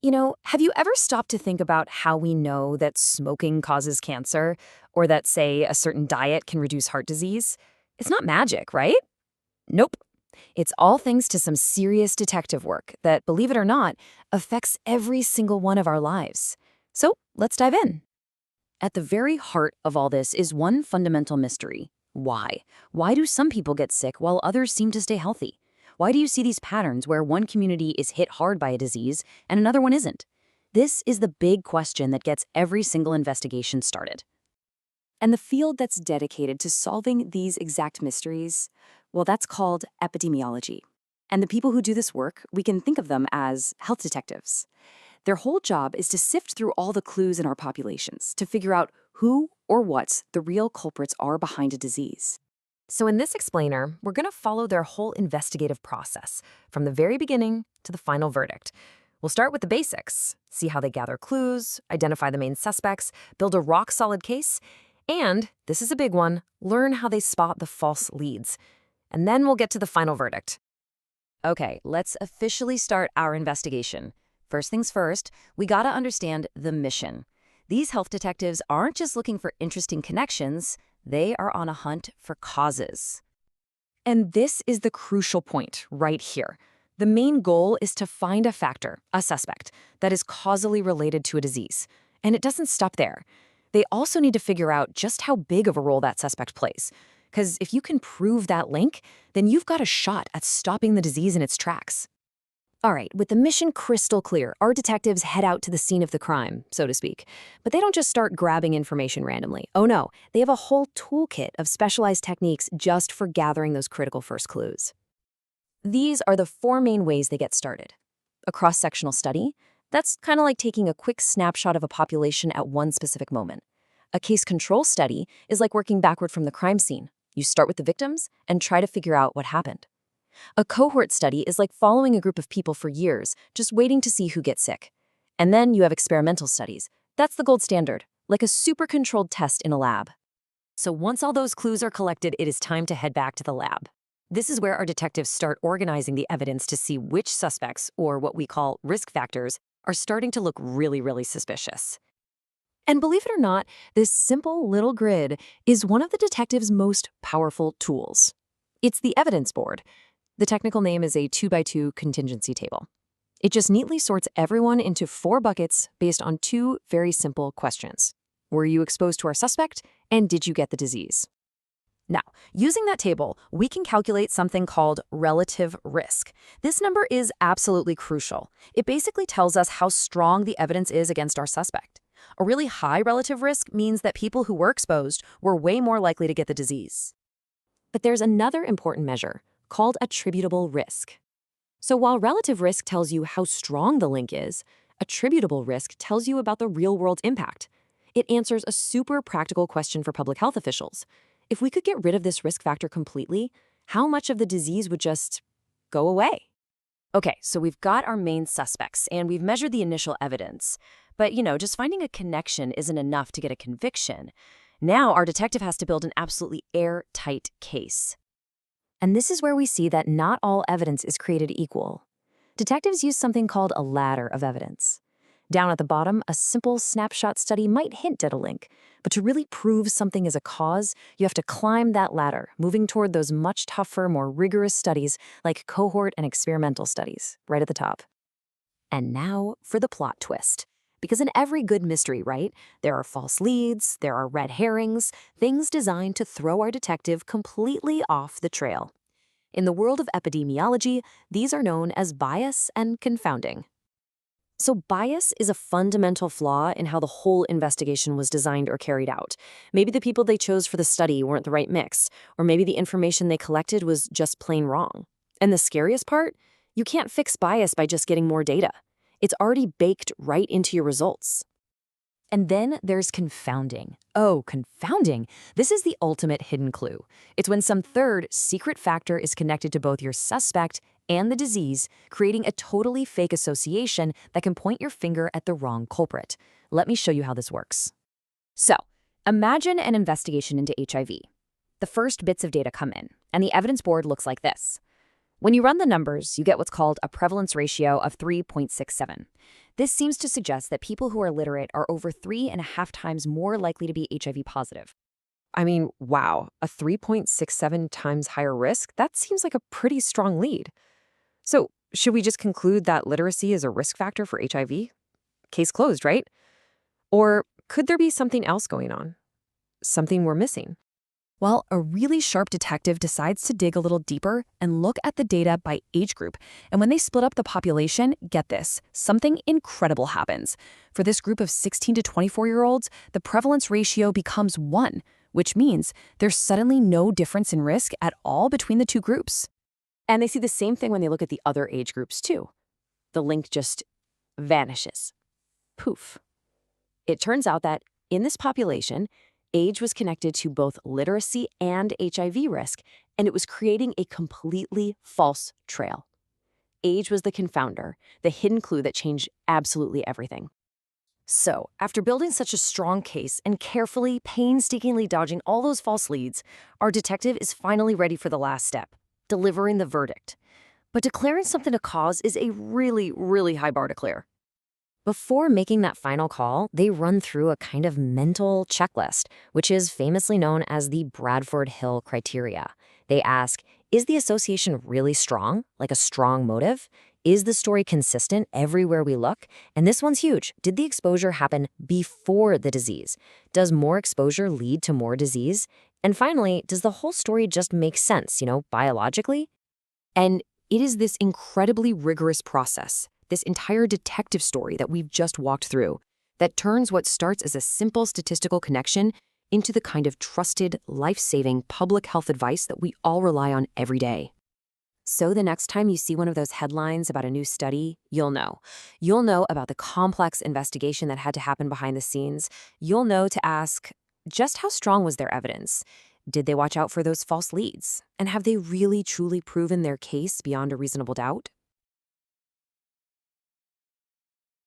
Have you ever stopped to think about how we know that smoking causes cancer or that, say, a certain diet can reduce heart disease? It's not magic, right? Nope. It's all thanks to some serious detective work that, believe it or not, affects every single one of our lives. So let's dive in. At the very heart of all this is one fundamental mystery. Why? Why do some people get sick while others seem to stay healthy? Why do you see these patterns where one community is hit hard by a disease and another one isn't? This is the big question that gets every single investigation started. And the field that's dedicated to solving these exact mysteries, well, that's called epidemiology. And the people who do this work, we can think of them as health detectives. Their whole job is to sift through all the clues in our populations to figure out who or what the real culprits are behind a disease. So in this explainer, we're going to follow their whole investigative process, from the very beginning to the final verdict. We'll start with the basics, see how they gather clues, identify the main suspects, build a rock-solid case, and, this is a big one, learn how they spot the false leads. And then we'll get to the final verdict. Okay, let's officially start our investigation. First things first, we gotta understand the mission. These health detectives aren't just looking for interesting connections, they are on a hunt for causes. And this is the crucial point right here. The main goal is to find a factor, a suspect, that is causally related to a disease. And it doesn't stop there. They also need to figure out just how big of a role that suspect plays. Because if you can prove that link, then you've got a shot at stopping the disease in its tracks. All right, with the mission crystal clear, our detectives head out to the scene of the crime, so to speak. But they don't just start grabbing information randomly. Oh no, they have a whole toolkit of specialized techniques just for gathering those critical first clues. These are the four main ways they get started. A cross-sectional study. That's kind of like taking a quick snapshot of a population at one specific moment. A case control study is like working backward from the crime scene. You start with the victims and try to figure out what happened. A cohort study is like following a group of people for years, just waiting to see who gets sick. And then you have experimental studies. That's the gold standard, like a super controlled test in a lab. So once all those clues are collected, it is time to head back to the lab. This is where our detectives start organizing the evidence to see which suspects, or what we call risk factors, are starting to look really, really suspicious. And believe it or not, this simple little grid is one of the detectives' most powerful tools. It's the evidence board. The technical name is a 2x2 contingency table. It just neatly sorts everyone into 4 buckets based on 2 very simple questions. Were you exposed to our suspect, and did you get the disease? Now, using that table, we can calculate something called relative risk. This number is absolutely crucial. It basically tells us how strong the evidence is against our suspect. A really high relative risk means that people who were exposed were way more likely to get the disease. But there's another important measure, called attributable risk. So while relative risk tells you how strong the link is, attributable risk tells you about the real-world impact. It answers a super practical question for public health officials. If we could get rid of this risk factor completely, how much of the disease would just go away? Okay, so we've got our main suspects, and we've measured the initial evidence. But, just finding a connection isn't enough to get a conviction. Now our detective has to build an absolutely airtight case. And this is where we see that not all evidence is created equal. Detectives use something called a ladder of evidence. Down at the bottom, a simple snapshot study might hint at a link, but to really prove something is a cause, you have to climb that ladder, moving toward those much tougher, more rigorous studies like cohort and experimental studies, right at the top. And now for the plot twist. Because in every good mystery, right, there are false leads, there are red herrings, things designed to throw our detective completely off the trail. In the world of epidemiology, these are known as bias and confounding. So bias is a fundamental flaw in how the whole investigation was designed or carried out. Maybe the people they chose for the study weren't the right mix, or maybe the information they collected was just plain wrong. And the scariest part? You can't fix bias by just getting more data. It's already baked right into your results. And then there's confounding. Oh, confounding. This is the ultimate hidden clue. It's when some third, secret factor is connected to both your suspect and the disease, creating a totally fake association that can point your finger at the wrong culprit. Let me show you how this works. So, imagine an investigation into HIV. The first bits of data come in, and the evidence board looks like this. When you run the numbers, you get what's called a prevalence ratio of 3.67. This seems to suggest that people who are literate are over 3.5 times more likely to be HIV positive. I mean, wow, a 3.67 times higher risk? That seems like a pretty strong lead. So, should we just conclude that literacy is a risk factor for HIV? Case closed, right? Or could there be something else going on? Something we're missing? Well, a really sharp detective decides to dig a little deeper and look at the data by age group. And when they split up the population, get this, something incredible happens. For this group of 16 to 24-year-olds, the prevalence ratio becomes 1, which means there's suddenly no difference in risk at all between the two groups. And they see the same thing when they look at the other age groups too. The link just vanishes. Poof. It turns out that in this population, age was connected to both literacy and HIV risk, and it was creating a completely false trail. Age was the confounder, the hidden clue that changed absolutely everything. So, after building such a strong case and carefully, painstakingly dodging all those false leads, our detective is finally ready for the last step, delivering the verdict. But declaring something a cause is a really, really high bar to clear. Before making that final call, they run through a kind of mental checklist, which is famously known as the Bradford Hill criteria. They ask, is the association really strong, like a strong motive? Is the story consistent everywhere we look? And this one's huge. Did the exposure happen before the disease? Does more exposure lead to more disease? And finally, does the whole story just make sense, biologically? And it is this incredibly rigorous process, this entire detective story that we've just walked through, that turns what starts as a simple statistical connection into the kind of trusted, life-saving public health advice that we all rely on every day. So the next time you see one of those headlines about a new study, you'll know. You'll know about the complex investigation that had to happen behind the scenes. You'll know to ask, just how strong was their evidence? Did they watch out for those false leads? And have they really, truly proven their case beyond a reasonable doubt?